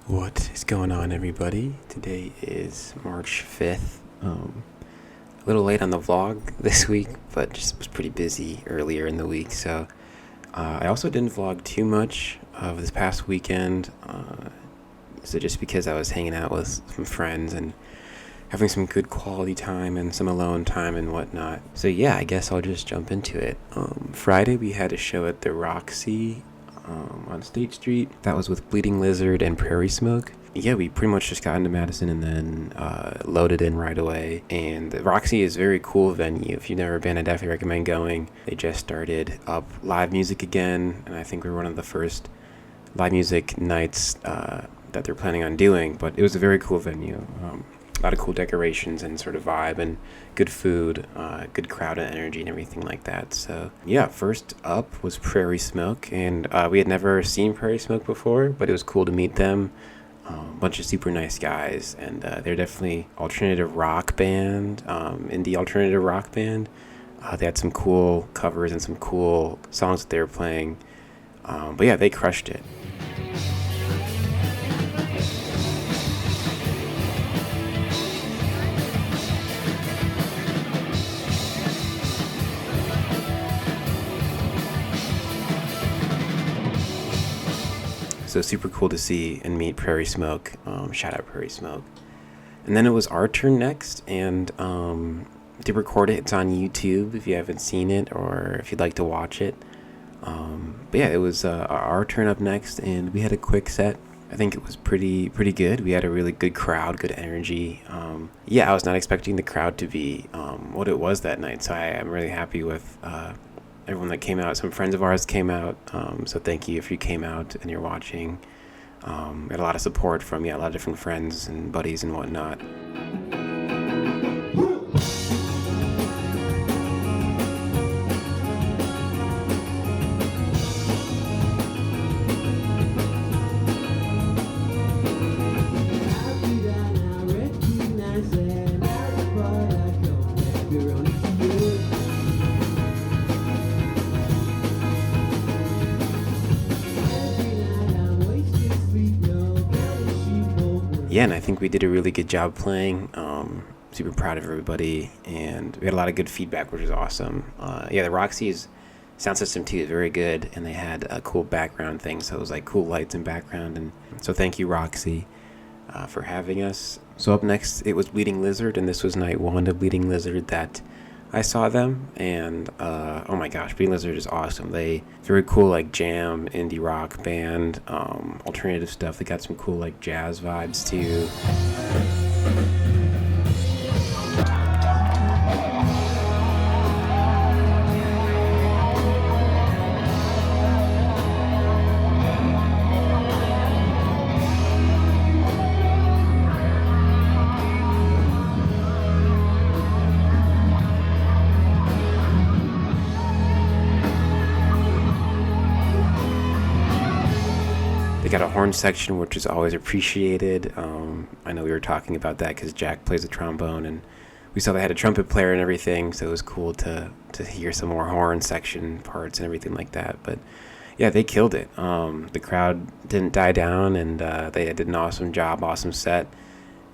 What is going on, everybody? Today is March 5th. A little late on the vlog this week, but just was pretty busy earlier in the week. So I also didn't vlog too much of this past weekend. So just because I was hanging out with some friends and having some good quality time and some alone time and whatnot. So yeah, I guess I'll just jump into it. Friday we had a show at the Roxxy on State Street. That was with Bleeding Lizard and Prairie Smoke. Yeah, we pretty much just got into Madison and then loaded in right away. And the Roxy is a very cool venue. If you've never been, I definitely recommend going. They just started up live music again, and I think we were one of the first live music nights that they're planning on doing. But it was a very cool venue. A lot of cool decorations and sort of vibe and good food, good crowd and energy and everything like that. So yeah, first up was Prairie Smoke, and we had never seen Prairie Smoke before, but it was cool to meet them. A bunch of super nice guys, and they're definitely alternative rock band, indie alternative rock band. They had some cool covers and some cool songs that they were playing. But yeah, they crushed it. So super cool to see and meet Prairie Smoke. Shout out Prairie Smoke. And then it was our turn next, and to record it. It's on YouTube if you haven't seen it or if you'd like to watch it. But yeah, it was our turn up next, and we had a quick set. I think it was pretty good. We had a really good crowd, good energy. Yeah, I was not expecting the crowd to be what it was that night, so I am really happy with everyone that came out. Some friends of ours came out, so thank you if you came out and you're watching. We had a lot of support from a lot of different friends and buddies and whatnot. Yeah, and I think we did a really good job playing. Super proud of everybody, and we had a lot of good feedback, which was awesome. Yeah, the Roxy's sound system too is very good, and they had a cool background thing, so it was like cool lights and background. And so thank you, Roxy, for having us. So up next, it was Bleeding Lizard, and this was night one of Bleeding Lizard that I saw them, and oh my gosh, Bleeding Lizard is awesome. They very cool, like jam indie rock band, alternative stuff. They got some cool like jazz vibes too. They got a horn section, which is always appreciated. I know we were talking about that because Jack plays the trombone, and we saw they had a trumpet player and everything, so it was cool to hear some more horn section parts and everything like that. But yeah, they killed it. The crowd didn't die down, and they did an awesome job, awesome set,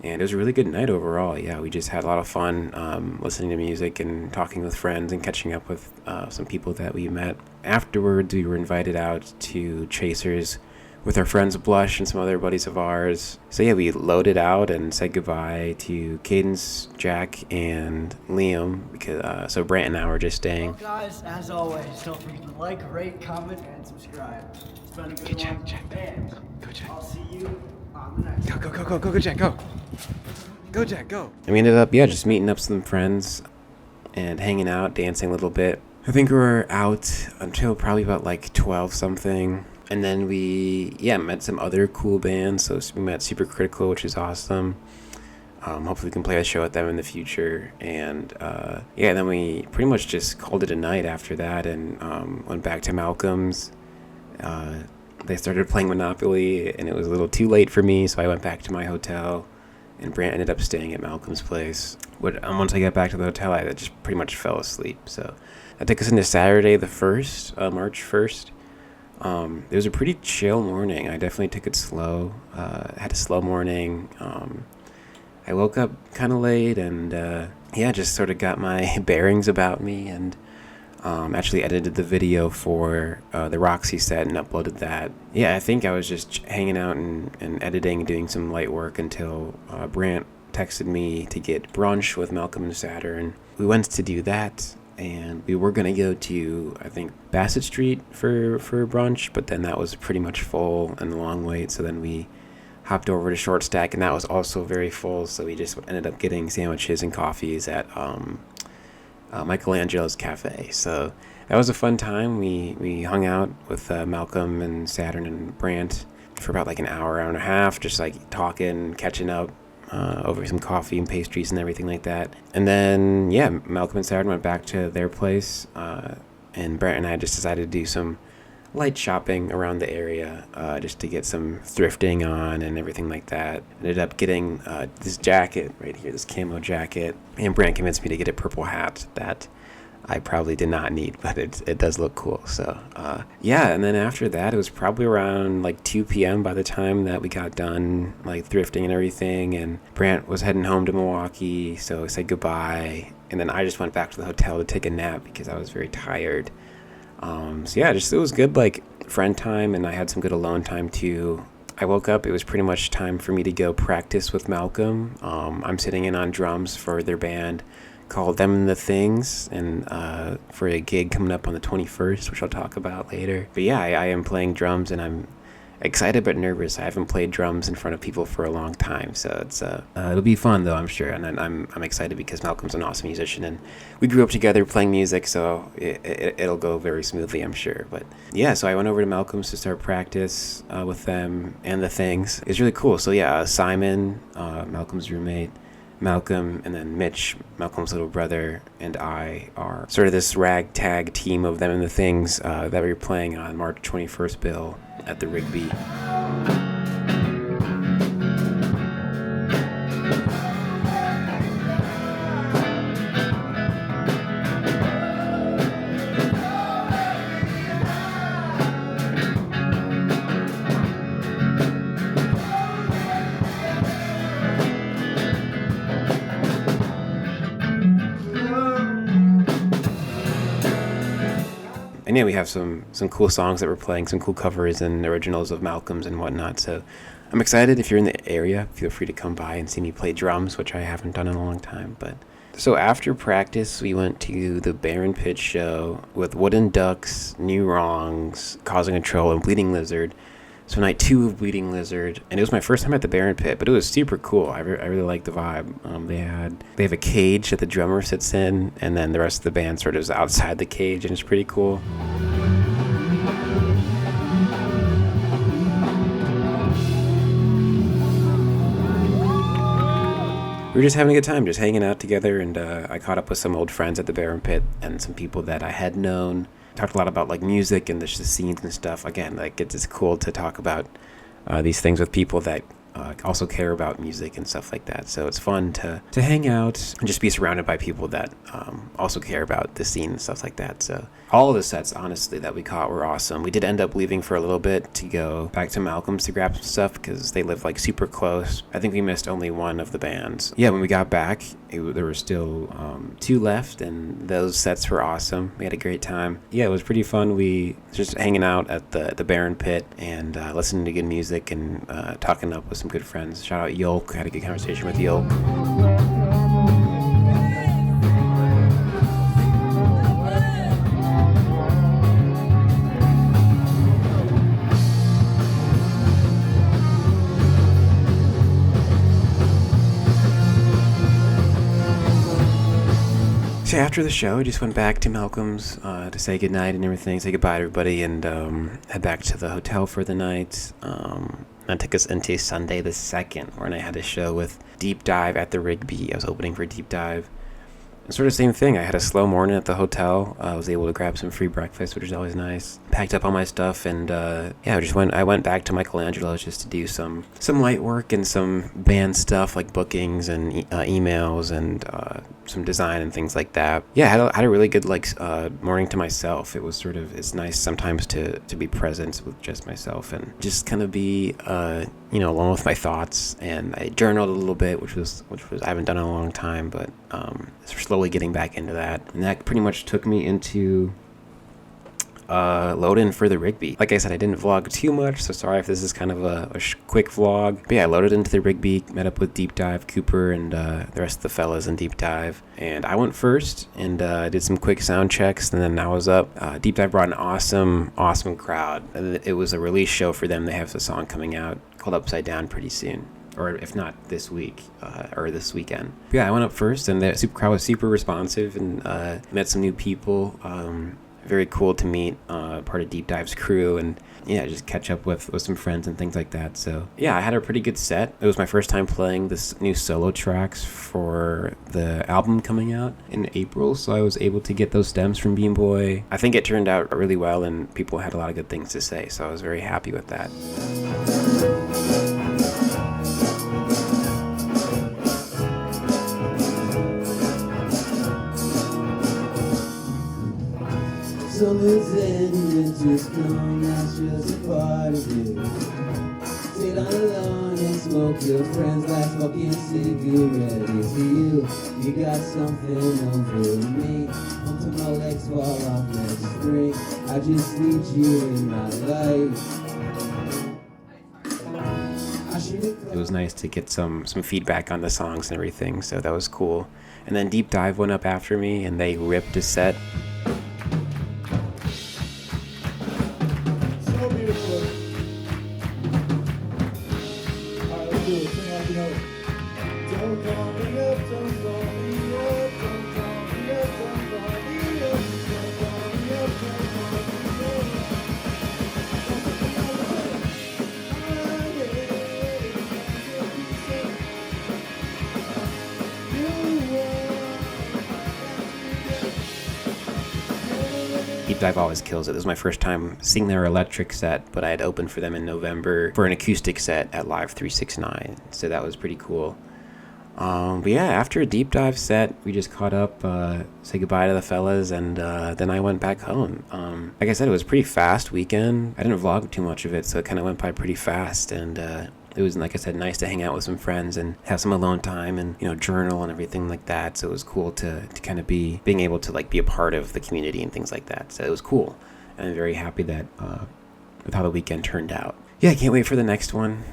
and it was a really good night overall. Yeah, we just had a lot of fun listening to music and talking with friends and catching up with some people that we met. Afterwards, we were invited out to Chasers with our friends Blush and some other buddies of ours. So yeah, we loaded out and said goodbye to Cadence, Jack, and Liam, because so Brant and I were just staying. Well, guys, as always, don't forget to like, rate, comment, and subscribe. It's been a good one. Jack. And Go, Jack. I'll see you on the next one. Go, Jack, go. Go, Jack, go. And we ended up, just meeting up with some friends and hanging out, dancing a little bit. I think we were out until probably about like 12 something. And then we, met some other cool bands. So we met Super Critical, which is awesome. Hopefully we can play a show at them in the future. And then we pretty much just called it a night after that and went back to Malcolm's. They started playing Monopoly, and it was a little too late for me, so I went back to my hotel. And Brant ended up staying at Malcolm's place. But once I got back to the hotel, I just pretty much fell asleep. So that took us into Saturday the 1st, March 1st. It was a pretty chill morning. I definitely took it slow. Had a slow morning. I woke up kind of late and yeah, just sort of got my bearings about me, and actually edited the video for the Roxxy set and uploaded that. Yeah, I think I was just hanging out and editing, doing some light work until Brant texted me to get brunch with Malcolm and Saturn. We went to do that, and we were gonna go to, I think, Bassett Street for brunch, but then that was pretty much full and a long wait, so then we hopped over to Short Stack, and that was also very full, so we just ended up getting sandwiches and coffees at Michelangelo's Cafe. So that was a fun time. We hung out with Malcolm and Saturn and Brant for about like an hour and a half, just like talking, catching up over some coffee and pastries and everything like that. And then, yeah, Malcolm and Saturn went back to their place, and Brant and I just decided to do some light shopping around the area, just to get some thrifting on and everything like that. Ended up getting this jacket right here, this camo jacket, and Brant convinced me to get a purple hat that I probably did not need, but it does look cool. So yeah, and then after that, it was probably around like 2 p.m. by the time that we got done like thrifting and everything, and Brant was heading home to Milwaukee, so I said goodbye, and then I just went back to the hotel to take a nap because I was very tired. So yeah, just it was good like friend time, and I had some good alone time too. I woke up, it was pretty much time for me to go practice with Malcolm. I'm sitting in on drums for their band called Them and the Things, and for a gig coming up on the 21st, which I'll talk about later. But yeah, I am playing drums, and I'm excited but nervous. I haven't played drums in front of people for a long time, so it's it'll be fun though, I'm sure. And I'm excited because Malcolm's an awesome musician, and we grew up together playing music, so it'll go very smoothly, I'm sure. But yeah, so I went over to Malcolm's to start practice with them and the Things. It's really cool. So yeah, Simon, Malcolm's roommate, Malcolm, and then Mitch, Malcolm's little brother, and I are sort of this ragtag team of Them and the Things that we were playing on March 21st bill at the Rigby. And yeah, we have some cool songs that we're playing, some cool covers and originals of Malcolm's and whatnot. So I'm excited. If you're in the area, feel free to come by and see me play drums, which I haven't done in a long time. But so after practice, we went to the Baron Pit show with Wooden Ducks, New Wrongs, Causing Control, and Bleeding Lizard. So night 2 of Bleeding Lizard, and it was my first time at the Baron Pit, but it was super cool. I really liked the vibe. They have a cage that the drummer sits in, and then the rest of the band sort of is outside the cage, and it's pretty cool. We were just having a good time, just hanging out together, and I caught up with some old friends at the Baron Pit and some people that I had known. Talked a lot about like music and the scenes and stuff. Again, like it's cool to talk about these things with people that also care about music and stuff like that. So it's fun to hang out and just be surrounded by people that also care about the scene and stuff like that. So all of the sets, honestly, that we caught were awesome. We did end up leaving for a little bit to go back to Malcolm's to grab some stuff because they live like super close. I think we missed only one of the bands. Yeah, when we got back, there were still 2 left, and those sets were awesome. We had a great time. Yeah, it was pretty fun. We just hanging out at the Baron Pit and listening to good music and talking up with some good friends. Shout out Yolk. Had a good conversation with Yolk. So after the show, I just went back to Malcolm's to say goodnight and everything, say goodbye to everybody, and head back to the hotel for the night. That took us into Sunday the 2nd, when I had a show with Deep Dive at the Rigby. I was opening for Deep Dive. sort of same thing. I had a slow morning at the hotel. I was able to grab some free breakfast, which is always nice. Packed up all my stuff, and I went back to Michelangelo's just to do some light work and some band stuff like bookings and emails and some design and things like that. Yeah, I had a really good morning to myself. It's nice sometimes to be present with just myself and just kind of be alone with my thoughts. And I journaled a little bit, which was I haven't done in a long time, but slowly getting back into that. And that pretty much took me into load in for the Rigby. Like I said, I didn't vlog too much, so sorry if this is kind of a quick vlog. But yeah, I loaded into the Rigby, met up with Deep Dive, Cooper, and the rest of the fellas in Deep Dive. And I went first and did some quick sound checks, and then I was up. Deep Dive brought an awesome crowd. It was a release show for them. They have a song coming out called Upside Down pretty soon. Or if not this week, or this weekend. But yeah, I went up first, and the crowd was super responsive, and met some new people. Very cool to meet part of Deep Dive's crew, and yeah, just catch up with some friends and things like that. So yeah, I had a pretty good set. It was my first time playing this new solo tracks for the album coming out in April, so I was able to get those stems from Beam Boy. I think it turned out really well, and people had a lot of good things to say, so I was very happy with that. Summer's ending, winter's gone, that's just a part of it. Sit on the lawn and smoke your friends' last fucking cigarette. It's you, you got something over me. Until my legs fall off next spring, I just need you in my life. It was nice to get some feedback on the songs and everything, so that was cool. And then Deep Dive went up after me, and they ripped a set. Deep Dive always kills it. This was my first time seeing their electric set, but I had opened for them in November for an acoustic set at Live 369, so that was pretty cool. But yeah, after a Deep Dive set, we just caught up, said goodbye to the fellas, and then I went back home. Like I said, it was a pretty fast weekend. I didn't vlog too much of it, so it kind of went by pretty fast, and it was, like I said, nice to hang out with some friends and have some alone time and, journal and everything like that. So it was cool to kind of being able to be a part of the community and things like that. So it was cool. And I'm very happy that with how the weekend turned out. Yeah, I can't wait for the next one.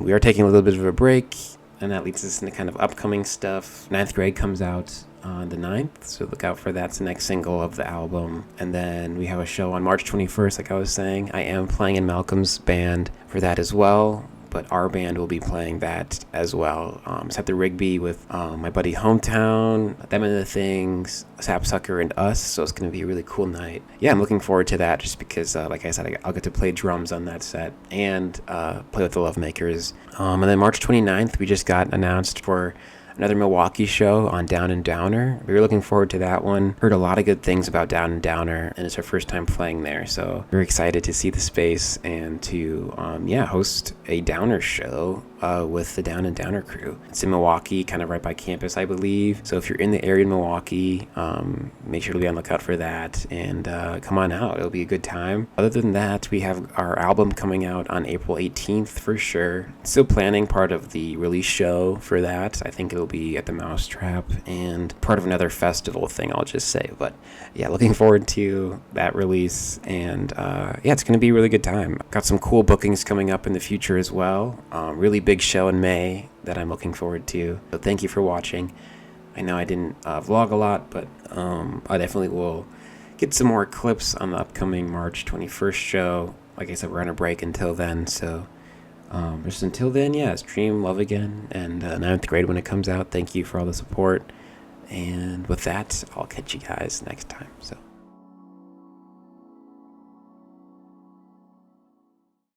We are taking a little bit of a break, and that leads us into kind of upcoming stuff. 9th Grade comes out on the 9th, so look out for that. It's the next single of the album. And then we have a show on March 21st, like I was saying. I am playing in Malcolm's band for that as well, but our band will be playing that as well. It's at the Rigby with my buddy Hometown, Them and the Things, Sapsucker, and us, so it's going to be a really cool night. Yeah, I'm looking forward to that just because, like I said, I'll get to play drums on that set and play with the Lovemakers. And then March 29th, we just got announced for another Milwaukee show on Down and Downer. We were looking forward to that one. Heard a lot of good things about Down and Downer, and it's our first time playing there, so we're excited to see the space and to host a Downer show with the Down and Downer crew. It's in Milwaukee, kind of right by campus, I believe. So if you're in the area in Milwaukee, make sure to be on the lookout for that, and come on out. It'll be a good time. Other than that, we have our album coming out on April 18th for sure. Still planning part of the release show for that. I think it'll be at the Mousetrap and part of another festival thing, I'll just say. But yeah, looking forward to that release, and it's going to be a really good time. Got some cool bookings coming up in the future as well. Really big show in May that I'm looking forward to. So thank you for watching. I know I didn't vlog a lot, but I definitely will get some more clips on the upcoming March 21st show. Like I said, we're on a break until then, so just until then, stream Love Again and 9th Grade when it comes out. Thank you for all the support, and with that, I'll catch you guys next time. So